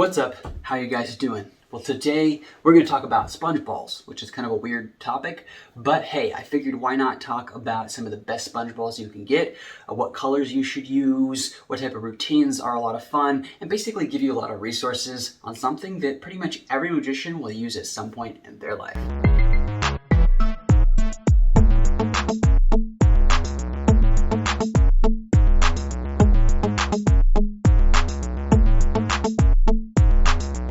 What's up? How you guys doing? Well, today we're going to talk about sponge balls, which is kind of a weird topic, but hey, I figured why not talk about some of the best sponge balls you can get, what colors you should use, what type of routines are a lot of fun, and basically give you a lot of resources on something that pretty much every magician will use at some point in their life.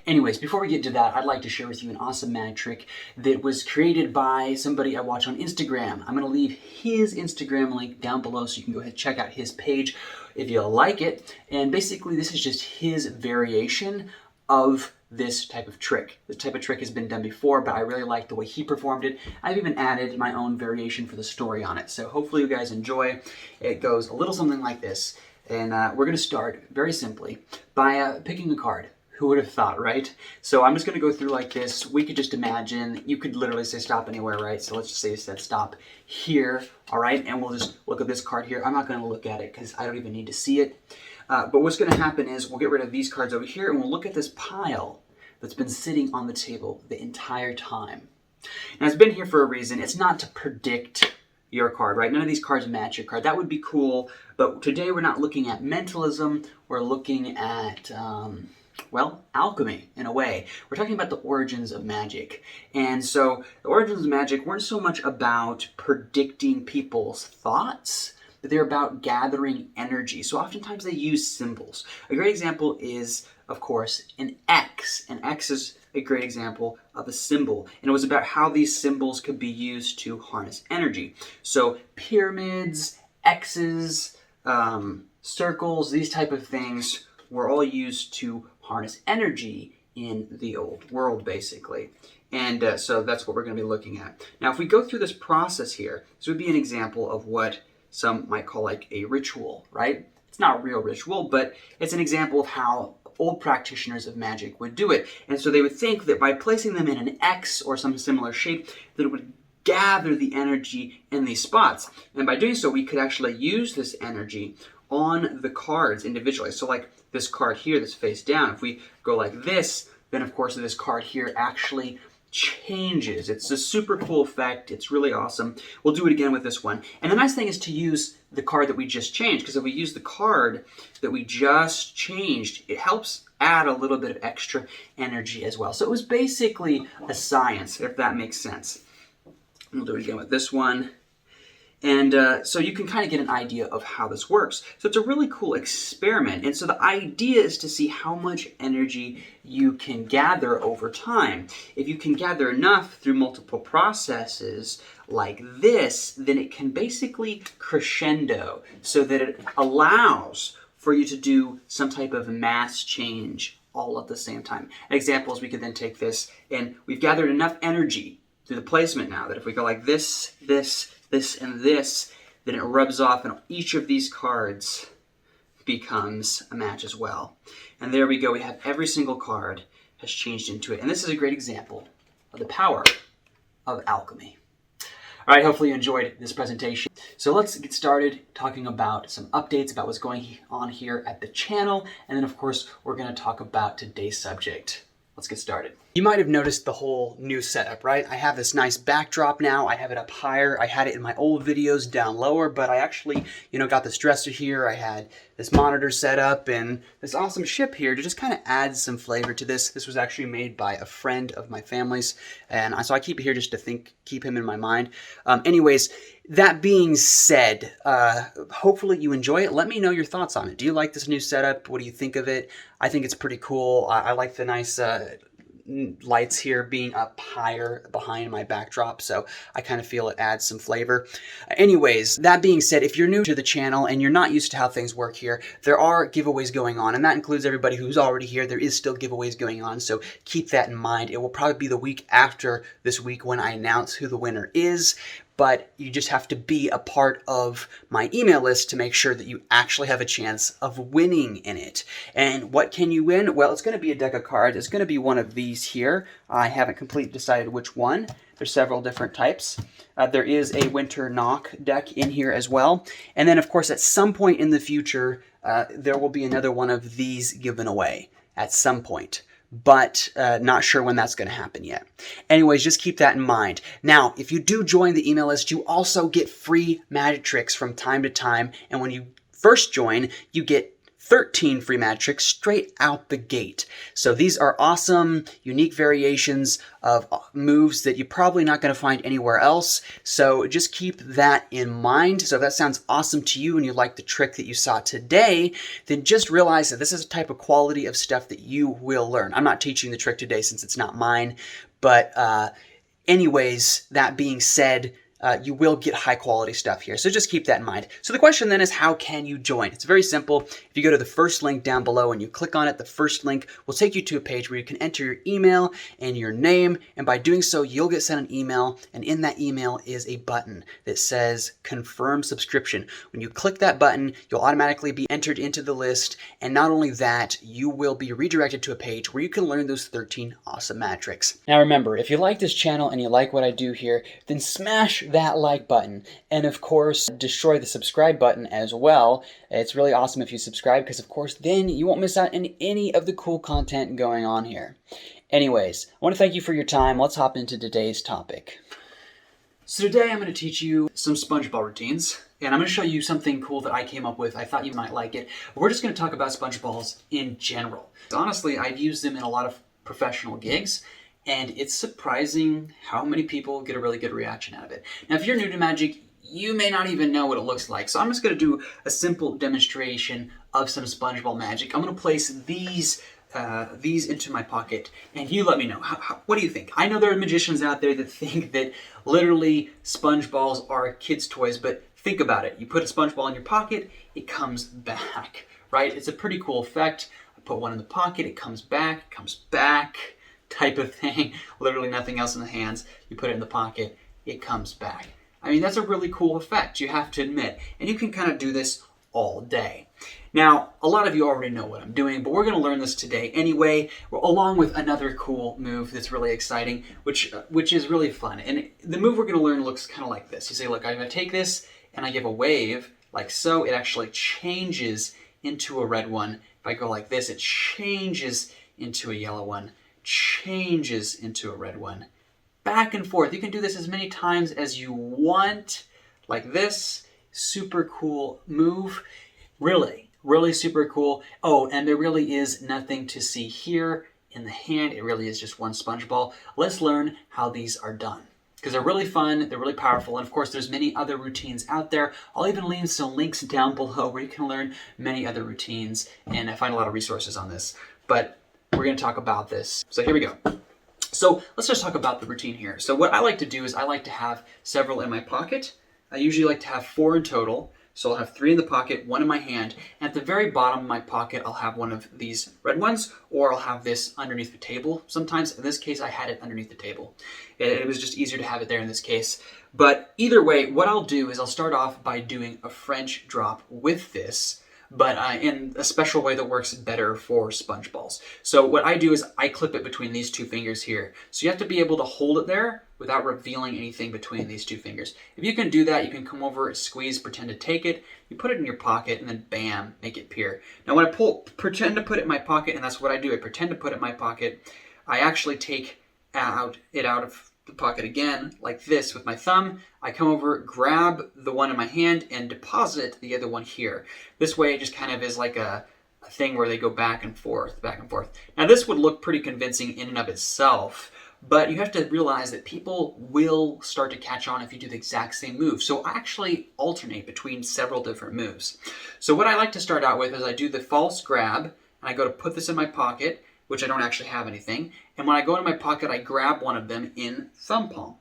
Anyways, before we get to that, I'd like to share with you an awesome magic trick that was created by somebody I watch on Instagram. I'm going to leave his Instagram link down below so you can go ahead and check out his page if you like it. And basically, this is just his variation of this type of trick. This type of trick has been done before, but I really like the way he performed it. I've even added my own variation for the story on it. So hopefully you guys enjoy. It goes a little something like this. And we're going to start very simply by picking a card. Who would have thought, right? So I'm just going to go through like this. We could just imagine, you could literally say stop anywhere, right? So let's just say it said stop here, all right? And we'll just look at this card here. I'm not going to look at it because I don't even need to see it. But what's going to happen is we'll get rid of these cards over here and we'll look at this pile that's been sitting on the table the entire time. Now it's been here for a reason. It's not to predict your card, right? None of these cards match your card. That would be cool. But today we're not looking at mentalism. We're looking at... well, alchemy, in a way. We're talking about the origins of magic. And so the origins of magic weren't so much about predicting people's thoughts, but they're about gathering energy. So oftentimes they use symbols. A great example is, of course, an X. An X is a great example of a symbol. And it was about how these symbols could be used to harness energy. So pyramids, X's, circles, these type of things were all used to harness energy in the old world, basically. And so that's what we're going to be looking at. Now, if we go through this process here, this would be an example of what some might call like a ritual, right? It's not a real ritual, but it's an example of how old practitioners of magic would do it. And so they would think that by placing them in an X or some similar shape, that it would gather the energy in these spots. And by doing so, we could actually use this energy on the cards individually. So like this card here that's face down, if we go like this, then of course this card here actually changes. It's a super cool effect. It's really awesome. We'll do it again with this one. And the nice thing is to use the card that we just changed, because if we use the card that we just changed, it helps add a little bit of extra energy as well. So it was basically a science, if that makes sense. We'll do it again with this one. And so you can kind of get an idea of how this works. So it's a really cool experiment. And so the idea is to see how much energy you can gather over time. If you can gather enough through multiple processes like this, then it can basically crescendo so that it allows for you to do some type of mass change all at the same time. An example is we could then take this and we've gathered enough energy through the placement now that if we go like this, this, and this, then it rubs off and each of these cards becomes a match as well. And there we go, we have every single card has changed into it. And this is a great example of the power of alchemy. All right, hopefully you enjoyed this presentation. So let's get started talking about some updates about what's going on here at the channel. And then of course, we're gonna talk about today's subject. Let's get started. You might have noticed the whole new setup, right? I have this nice backdrop now. I have it up higher. I had it in my old videos down lower, but I actually, got this dresser here. I had this monitor set up and this awesome ship here to just kind of add some flavor to this. This was actually made by a friend of my family's, and so I keep it here just to keep him in my mind. Anyways, that being said, hopefully you enjoy it. Let me know your thoughts on it. Do you like this new setup? What do you think of it? I think it's pretty cool. I like the nice lights here being up higher behind my backdrop, so I kind of feel it adds some flavor. Anyways, that being said, if you're new to the channel and you're not used to how things work here, there are giveaways going on, and that includes everybody who's already here. There is still giveaways going on, so keep that in mind. It will probably be the week after this week when I announce who the winner is, but you just have to be a part of my email list to make sure that you actually have a chance of winning in it. And what can you win? Well, it's going to be a deck of cards. It's going to be one of these here. I haven't completely decided which one. There's several different types. There is a Winter Knock deck in here as well. And then, of course, at some point in the future, there will be another one of these given away. at some point, but not sure when that's going to happen yet. Anyways, just keep that in mind. Now, if you do join the email list, you also get free magic tricks from time to time, and when you first join, you get 13 free magic tricks straight out the gate. So these are awesome, unique variations of moves that you're probably not going to find anywhere else. So just keep that in mind. So if that sounds awesome to you and you like the trick that you saw today, then just realize that this is a type of quality of stuff that you will learn. I'm not teaching the trick today since it's not mine, but anyways, that being said, you will get high quality stuff here. So just keep that in mind. So the question then is, how can you join? It's very simple. If you go to the first link down below and you click on it, the first link will take you to a page where you can enter your email and your name. And by doing so, you'll get sent an email. And in that email is a button that says confirm subscription. When you click that button, you'll automatically be entered into the list. And not only that, you will be redirected to a page where you can learn those 13 awesome magic tricks. Now remember, if you like this channel and you like what I do here, then smash that like button, and of course destroy the subscribe button as well. It's really awesome if you subscribe, because of course then you won't miss out on any of the cool content going on here. Anyways, I want to thank you for your time. Let's hop into today's topic. So today I'm going to teach you some SpongeBall routines, and I'm going to show you something cool that I came up with. I thought you might like it. We're just going to talk about SpongeBalls in general. Honestly, I've used them in a lot of professional gigs, and it's surprising how many people get a really good reaction out of it. Now, if you're new to magic, you may not even know what it looks like. So I'm just going to do a simple demonstration of some SpongeBall magic. I'm going to place these into my pocket, and you let me know. What do you think? I know there are magicians out there that think that literally SpongeBalls are kids' toys, but think about it. You put a SpongeBall in your pocket, it comes back, right? It's a pretty cool effect. I put one in the pocket, it comes back, type of thing. Literally nothing else in the hands. You put it in the pocket, it comes back. I mean, that's a really cool effect, you have to admit. And you can kind of do this all day. Now, a lot of you already know what I'm doing, but we're going to learn this today anyway, along with another cool move that's really exciting, which is really fun. And the move we're going to learn looks kind of like this. You say, look, I'm going to take this and I give a wave, like so. It actually changes into a red one. If I go like this, it changes into a yellow one, changes into a red one. Back and forth. You can do this as many times as you want, like this. Super cool move. Really, really super cool. Oh, and there really is nothing to see here in the hand. It really is just one SpongeBall. Let's learn how these are done, because they're really fun, they're really powerful, and of course there's many other routines out there. I'll even leave some links down below where you can learn many other routines, and I find a lot of resources on this. But we're going to talk about this. So here we go. So let's just talk about the routine here. So what I like to do is I like to have several in my pocket. I usually like to have 4 in total. So I'll have 3 in the pocket, 1 in my hand. And at the very bottom of my pocket, I'll have one of these red ones, or I'll have this underneath the table. Sometimes, in this case, I had it underneath the table. It was just easier to have it there in this case. But either way, what I'll do is I'll start off by doing a French drop with this, but in a special way that works better for SpongeBalls. So what I do is I clip it between these 2 fingers here. So you have to be able to hold it there without revealing anything between these 2 fingers. If you can do that, you can come over, squeeze, pretend to take it, you put it in your pocket, and then bam, make it appear. Now when I pretend to put it in my pocket, and that's what I do, I pretend to put it in my pocket, I actually take it out of the pocket again, like this with my thumb. I come over, grab the one in my hand, and deposit the other one here. This way it just kind of is like a thing where they go back and forth, back and forth. Now this would look pretty convincing in and of itself, but you have to realize that people will start to catch on if you do the exact same move. So I actually alternate between several different moves. So what I like to start out with is I do the false grab, and I go to put this in my pocket, which I don't actually have anything. And when I go into my pocket, I grab one of them in thumb palm,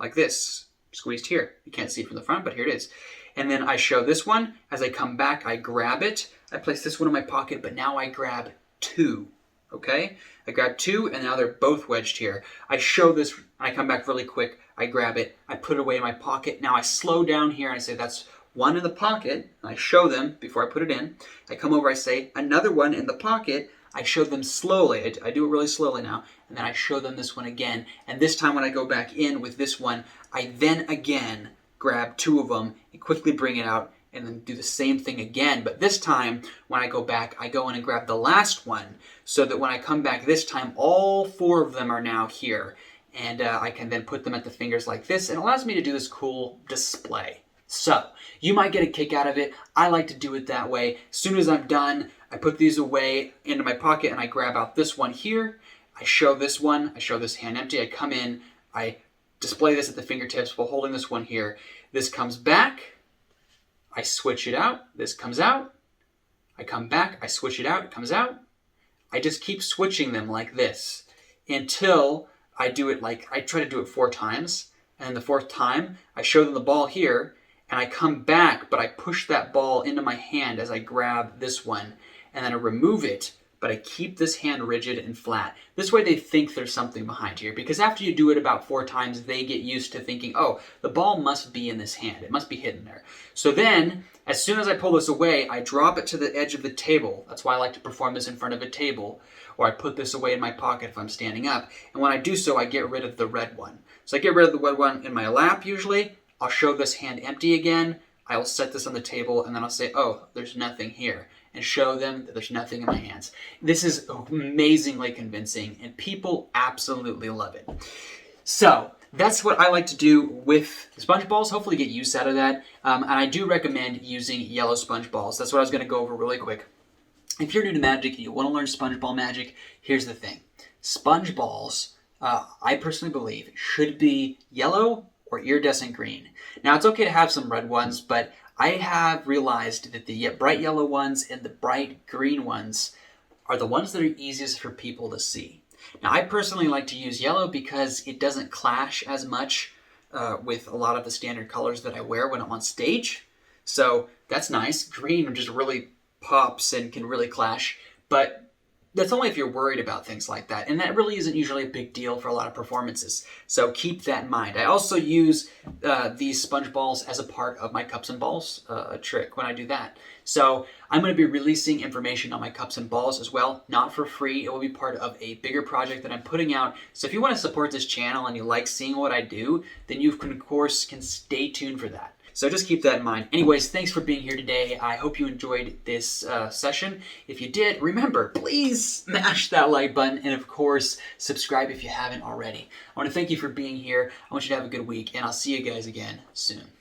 like this, squeezed here. You can't see it from the front, but here it is. And then I show this one. As I come back, I grab it. I place this one in my pocket, but now I grab 2, okay? I grab 2, and now they're both wedged here. I show this, and I come back really quick. I grab it. I put it away in my pocket. Now I slow down here, and I say that's 1 in the pocket. And I show them before I put it in. I come over, I say another 1 in the pocket. I show them slowly. I do it really slowly now. And then I show them this one again. And this time when I go back in with this one, I then again grab 2 of them and quickly bring it out and then do the same thing again. But this time, when I go back, I go in and grab the last one, so that when I come back this time, all 4 of them are now here. And I can then put them at the fingers like this, and it allows me to do this cool display. So, you might get a kick out of it. I like to do it that way. As soon as I'm done, I put these away into my pocket, and I grab out this one here. I show this one. I show this hand empty. I come in. I display this at the fingertips while holding this one here. This comes back. I switch it out. This comes out. I come back. I switch it out. It comes out. I just keep switching them like this until I do it I try to do it 4 times. And the 4th time, I show them the ball here. And I come back, but I push that ball into my hand as I grab this one. And then I remove it, but I keep this hand rigid and flat. This way they think there's something behind here. Because after you do it about 4 times, they get used to thinking, oh, the ball must be in this hand. It must be hidden there. So then, as soon as I pull this away, I drop it to the edge of the table. That's why I like to perform this in front of a table. Or I put this away in my pocket if I'm standing up. And when I do so, I get rid of the red one. So I get rid of the red one in my lap usually. I'll show this hand empty again. I'll set this on the table, and then I'll say, oh, there's nothing here, and show them that there's nothing in my hands. This is amazingly convincing, and people absolutely love it. So that's what I like to do with sponge balls. Hopefully get use out of that. And I do recommend using yellow sponge balls. That's what I was going to go over really quick. If you're new to magic and you want to learn sponge ball magic, here's the thing. Sponge balls, I personally believe, should be yellow or iridescent green. Now, it's okay to have some red ones, but I have realized that the bright yellow ones and the bright green ones are the ones that are easiest for people to see. Now, I personally like to use yellow because it doesn't clash as much with a lot of the standard colors that I wear when I'm on stage. So that's nice. Green just really pops and can really clash, but that's only if you're worried about things like that. And that really isn't usually a big deal for a lot of performances. So keep that in mind. I also use these sponge balls as a part of my cups and balls trick when I do that. So I'm going to be releasing information on my cups and balls as well, not for free. It will be part of a bigger project that I'm putting out. So if you want to support this channel and you like seeing what I do, then you can, of course, stay tuned for that. So just keep that in mind. Anyways, thanks for being here today. I hope you enjoyed this session. If you did, remember, please smash that like button and, of course, subscribe if you haven't already. I want to thank you for being here. I want you to have a good week, and I'll see you guys again soon.